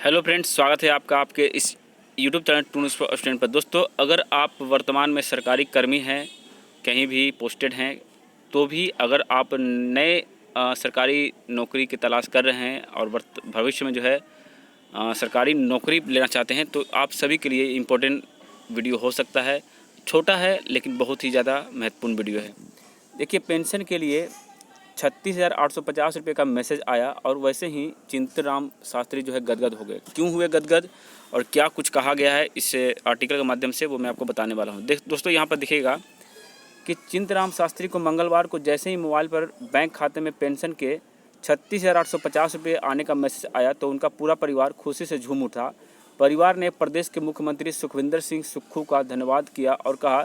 Hello friends, स्वागत है आपका आपके इस YouTube channel two news for student पर। दोस्तों, अगर आप वर्तमान में सरकारी कर्मी हैं, कहीं भी पोस्टेड हैं, तो भी अगर आप नए सरकारी नौकरी की तलाश कर रहे हैं और भविष्य में जो है सरकारी नौकरी लेना चाहते हैं, तो आप सभी के लिए इम्पोर्टेंट वीडियो हो सकता है। छोटा है लेकिन बहुत ही ज़्यादा महत्वपूर्ण वीडियो है। देखिए, पेंशन के लिए 36,850 रुपये का मैसेज आया और वैसे ही चिंतराम शास्त्री जो है गदगद हो गए। क्यों हुए गदगद और क्या कुछ कहा गया है इस आर्टिकल के माध्यम से, वो मैं आपको बताने वाला हूँ। दोस्तों, यहाँ पर दिखेगा कि चिंतराम शास्त्री को मंगलवार को जैसे ही मोबाइल पर बैंक खाते में पेंशन के 36,850 रुपये आने का मैसेज आया तो उनका पूरा परिवार खुशी से झूम उठा। परिवार ने प्रदेश के मुख्यमंत्री सुखविंदर सिंह सुक्खू का धन्यवाद किया और कहा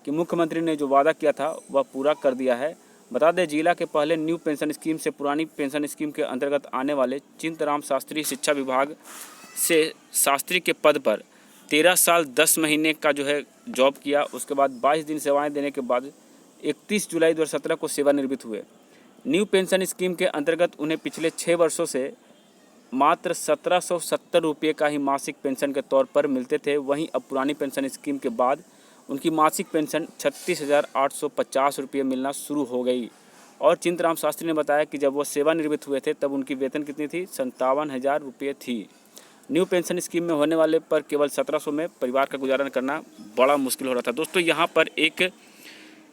कि मुख्यमंत्री ने जो वादा किया था वह पूरा कर दिया है। बता दें, जिला के पहले न्यू पेंशन स्कीम से पुरानी पेंशन स्कीम के अंतर्गत आने वाले चिंतराम शास्त्री शिक्षा विभाग से शास्त्री के पद पर 13 साल 10 महीने का जो है जॉब किया। उसके बाद 22 दिन सेवाएं देने के बाद 31 जुलाई 2017 को सेवानिवृत्त हुए। न्यू पेंशन स्कीम के अंतर्गत उन्हें पिछले 6 वर्षों से मात्र 1770 रुपये का ही मासिक पेंशन के तौर पर मिलते थे। वहीं अब पुरानी पेंशन स्कीम के बाद उनकी मासिक पेंशन 36,850 रुपये मिलना शुरू हो गई। और चिंतराम शास्त्री ने बताया कि जब वो सेवानिवृत्त हुए थे तब उनकी वेतन कितनी थी? 57,000 रुपये थी। न्यू पेंशन स्कीम में होने वाले पर केवल 1700 में परिवार का गुजारा करना बड़ा मुश्किल हो रहा था। दोस्तों, यहाँ पर एक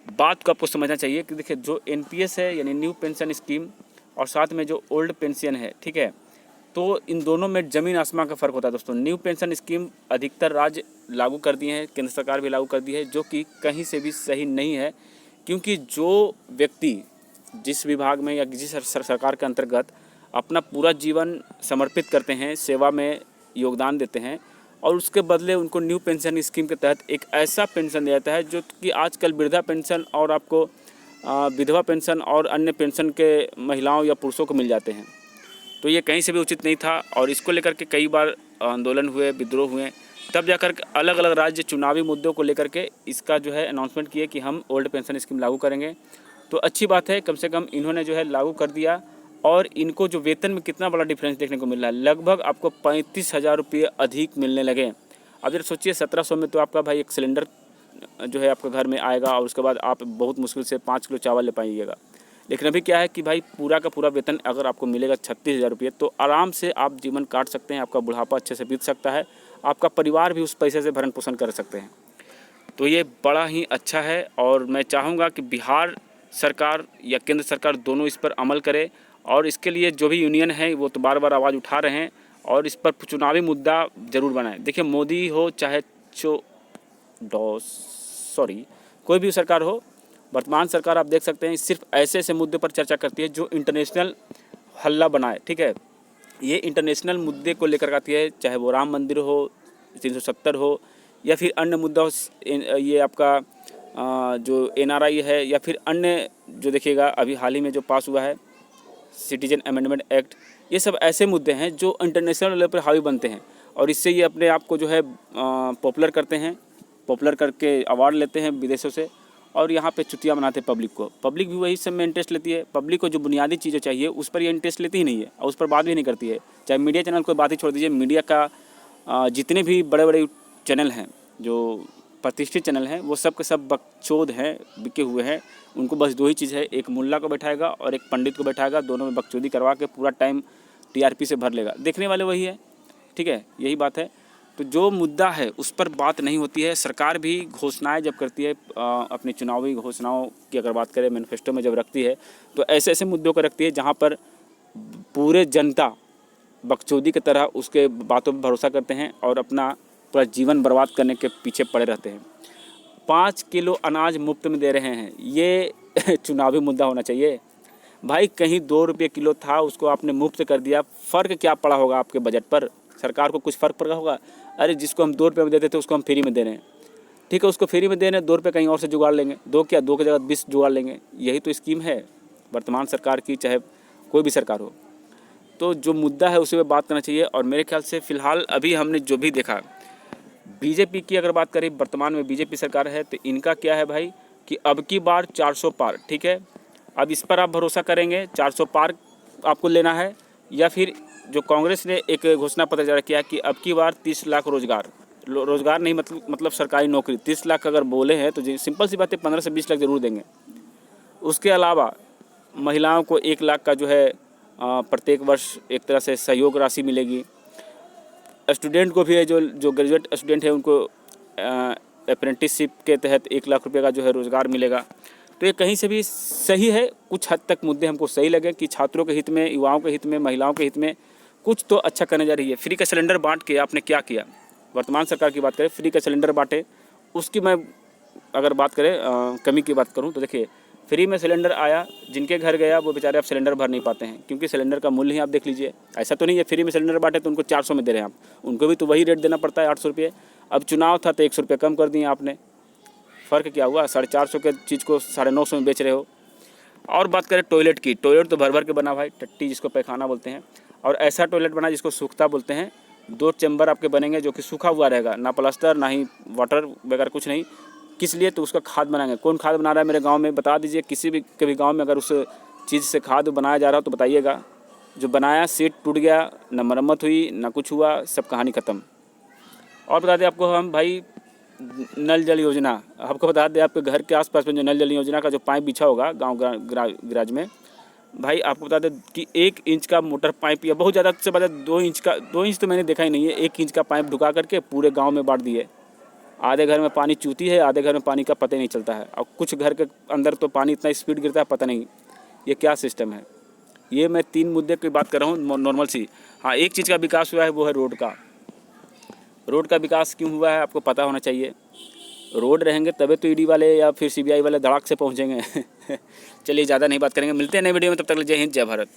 बात को आपको समझना चाहिए कि देखिए, जो NPS है यानी न्यू पेंशन स्कीम और साथ में जो ओल्ड पेंशन है, ठीक है, तो इन दोनों में ज़मीन आसमान का फ़र्क होता है। दोस्तों, न्यू पेंशन स्कीम अधिकतर राज्य लागू कर दिए हैं, केंद्र सरकार भी लागू कर दी है, जो कि कहीं से भी सही नहीं है। क्योंकि जो व्यक्ति जिस विभाग में या जिस सरकार के अंतर्गत अपना पूरा जीवन समर्पित करते हैं, सेवा में योगदान देते हैं और उसके बदले उनको न्यू पेंशन स्कीम के तहत एक ऐसा पेंशन दिया जाता है जो कि आजकल वृद्धा पेंशन और आपको विधवा पेंशन और अन्य पेंशन के महिलाओं या पुरुषों को मिल जाते हैं, तो ये कहीं से भी उचित नहीं था। और इसको लेकर के कई बार आंदोलन हुए, विद्रोह हुए, तब जाकर अलग अलग राज्य चुनावी मुद्दों को लेकर के इसका जो है अनाउंसमेंट किए कि हम ओल्ड पेंशन स्कीम लागू करेंगे। तो अच्छी बात है, कम से कम इन्होंने जो है लागू कर दिया। और इनको जो वेतन में कितना बड़ा डिफरेंस देखने को मिल रहा है, लगभग आपको 35,000 रुपये अधिक मिलने लगे। अब जब सोचिए 1700 में तो आपका भाई एक सिलेंडर जो है आपके घर में आएगा और उसके बाद आप बहुत मुश्किल से 5 किलो चावल ले पाइएगा। लेकिन अभी क्या है कि भाई पूरा का पूरा वेतन अगर आपको मिलेगा 36,000 रुपये, तो आराम से आप जीवन काट सकते हैं, आपका बुढ़ापा अच्छे से बीत सकता है, आपका परिवार भी उस पैसे से भरण पोषण कर सकते हैं। तो ये बड़ा ही अच्छा है और मैं चाहूँगा कि बिहार सरकार या केंद्र सरकार दोनों इस पर अमल करे। और इसके लिए जो भी यूनियन है वो तो बार बार आवाज़ उठा रहे हैं और इस पर चुनावी मुद्दा ज़रूर बनाएं। देखिए, मोदी हो चाहे कोई भी सरकार हो, वर्तमान सरकार आप देख सकते हैं सिर्फ ऐसे ऐसे मुद्दे पर चर्चा करती है जो इंटरनेशनल हल्ला बनाए। ठीक है, ये इंटरनेशनल मुद्दे को लेकर आती है, चाहे वो राम मंदिर हो, 370 हो, या फिर अन्य मुद्दा हो, ये आपका जो NRI है, या फिर अन्य जो देखिएगा अभी हाल ही में जो पास हुआ है सिटीजन अमेंडमेंट एक्ट। ये सब ऐसे मुद्दे हैं जो इंटरनेशनल लेवल पर हावी बनते हैं और इससे ये अपने आप को जो है पॉपुलर करते हैं, पॉपुलर करके अवार्ड लेते हैं विदेशों से और यहाँ पे चुतिया बनाते हैं पब्लिक को। पब्लिक भी वही सब में इंटरेस्ट लेती है। पब्लिक को जो बुनियादी चीज़ें चाहिए उस पर ये इंटरेस्ट लेती ही नहीं है और उस पर बात भी नहीं करती है। चाहे मीडिया चैनल को बात ही छोड़ दीजिए, मीडिया का जितने भी बड़े बड़े चैनल हैं, जो प्रतिष्ठित चैनल हैं, वो सब के सब बकचोद हैं, बिके हुए हैं। उनको बस दो ही चीज़ है, एक मुल्ला को बैठाएगा और एक पंडित को बैठाएगा, दोनों में बकचोदी करवा के पूरा टाइम TRP से भर लेगा। देखने वाले वही है, ठीक है, यही बात है। तो जो मुद्दा है उस पर बात नहीं होती है। सरकार भी घोषणाएं जब करती है, अपनी चुनावी घोषणाओं की अगर बात करें, मैनिफेस्टो में जब रखती है, तो ऐसे ऐसे मुद्दों को रखती है जहां पर पूरे जनता बकचोदी की तरह उसके बातों पर भरोसा करते हैं और अपना पूरा जीवन बर्बाद करने के पीछे पड़े रहते हैं। 5 किलो अनाज मुफ्त में दे रहे हैं, ये चुनावी मुद्दा होना चाहिए भाई। कहीं 2 रुपये किलो था, उसको आपने मुफ्त कर दिया। फ़र्क क्या पड़ा होगा आपके बजट पर? सरकार को कुछ फ़र्क पड़ा होगा? अरे जिसको हम 2 रुपये में देते थे उसको हम फ्री में दे रहे हैं, ठीक है, उसको फ्री में दे रहे हैं, 2 रुपये कहीं और से जुगाड़ लेंगे, 2 क्या 2 की जगह 20 जुगाड़ लेंगे। यही तो स्कीम है वर्तमान सरकार की, चाहे कोई भी सरकार हो। तो जो मुद्दा है उसी पर बात करना चाहिए। और मेरे ख्याल से फ़िलहाल अभी हमने जो भी देखा, बीजेपी की अगर बात करें, वर्तमान में बीजेपी सरकार है, तो इनका क्या है भाई कि अब की बार 400 पार, ठीक है। अब इस पर आप भरोसा करेंगे 400 पार आपको लेना है, या फिर जो कांग्रेस ने एक घोषणा पत्र जारी किया कि अब की बार 30 लाख रोजगार नहीं, मतलब सरकारी नौकरी 30 लाख अगर बोले हैं तो सिंपल सी बात है 15 से 20 लाख ज़रूर देंगे। उसके अलावा महिलाओं को 1 लाख का जो है प्रत्येक वर्ष एक तरह से सहयोग राशि मिलेगी। स्टूडेंट को भी है, जो ग्रेजुएट स्टूडेंट है उनको अप्रेंटिसशिप के तहत 1 लाख रुपये का जो है रोज़गार मिलेगा। तो ये कहीं से भी सही है। कुछ हद तक मुद्दे हमको सही लगे कि छात्रों के हित में, युवाओं के हित में, महिलाओं के हित में कुछ तो अच्छा करने जा रही है। फ्री का सिलेंडर बांट के आपने क्या किया? वर्तमान सरकार की बात करें, फ्री का सिलेंडर बांटे, उसकी मैं अगर बात करें कमी की बात करूं तो देखिए, फ्री में सिलेंडर आया, जिनके घर गया वो बेचारे अब सिलेंडर भर नहीं पाते हैं, क्योंकि सिलेंडर का मूल्य ही आप देख लीजिए। ऐसा तो नहीं है फ्री में सिलेंडर बांटे तो उनको 400 में दे रहे हैं आप, उनको भी तो वही रेट देना पड़ता है 800 रुपये। अब चुनाव था तो 100 रुपये कम कर दिए आपने, फ़र्क क्या हुआ? 450 के चीज़ को 950 में बेच रहे हो। और बात करें टॉयलेट की, टॉयलेट तो भर भर के बना भाई, टट्टी जिसको पैखाना बोलते हैं, और ऐसा टॉयलेट बना जिसको सूखता बोलते हैं। 2 चैम्बर आपके बनेंगे जो कि सूखा हुआ रहेगा, ना प्लास्टर ना ही वाटर वगैरह कुछ नहीं। किस लिए? तो उसका खाद बनाएंगे। कौन खाद बना रहा है मेरे गांव में बता दीजिए। किसी भी कभी गांव में अगर उस चीज़ से खाद बनाया जा रहा हो तो बताइएगा। जो बनाया सीट टूट गया, ना मरम्मत हुई ना कुछ हुआ, सब कहानी ख़त्म। और बता दें आपको हम भाई, नल जल योजना आपको बता दें, आपके घर के आसपास में जो नल जल योजना का जो पाइप बिछा होगा गाँव गराज में, भाई आपको बता दें कि 1 इंच का मोटर पाइप या बहुत ज़्यादा से ज़्यादा 2 इंच तो मैंने देखा ही नहीं है, 1 इंच का पाइप ढुका करके पूरे गांव में बांट दिए। आधे घर में पानी चूती है, आधे घर में पानी का पता ही नहीं चलता है, और कुछ घर के अंदर तो पानी इतना स्पीड गिरता है पता नहीं। ये क्या सिस्टम है? ये मैं 3 मुद्दे की बात कर रहा हूँ नॉर्मल सी। हाँ, एक चीज़ का विकास हुआ है, वो है रोड का। रोड का विकास क्यों हुआ है आपको पता होना चाहिए। रोड रहेंगे तभी तो ईडी वाले या फिर सीबीआई वाले धड़ाक से पहुँचेंगे। चलिए ज़्यादा नहीं बात करेंगे, मिलते हैं नए वीडियो में, तब तक जय हिंद जय भारत।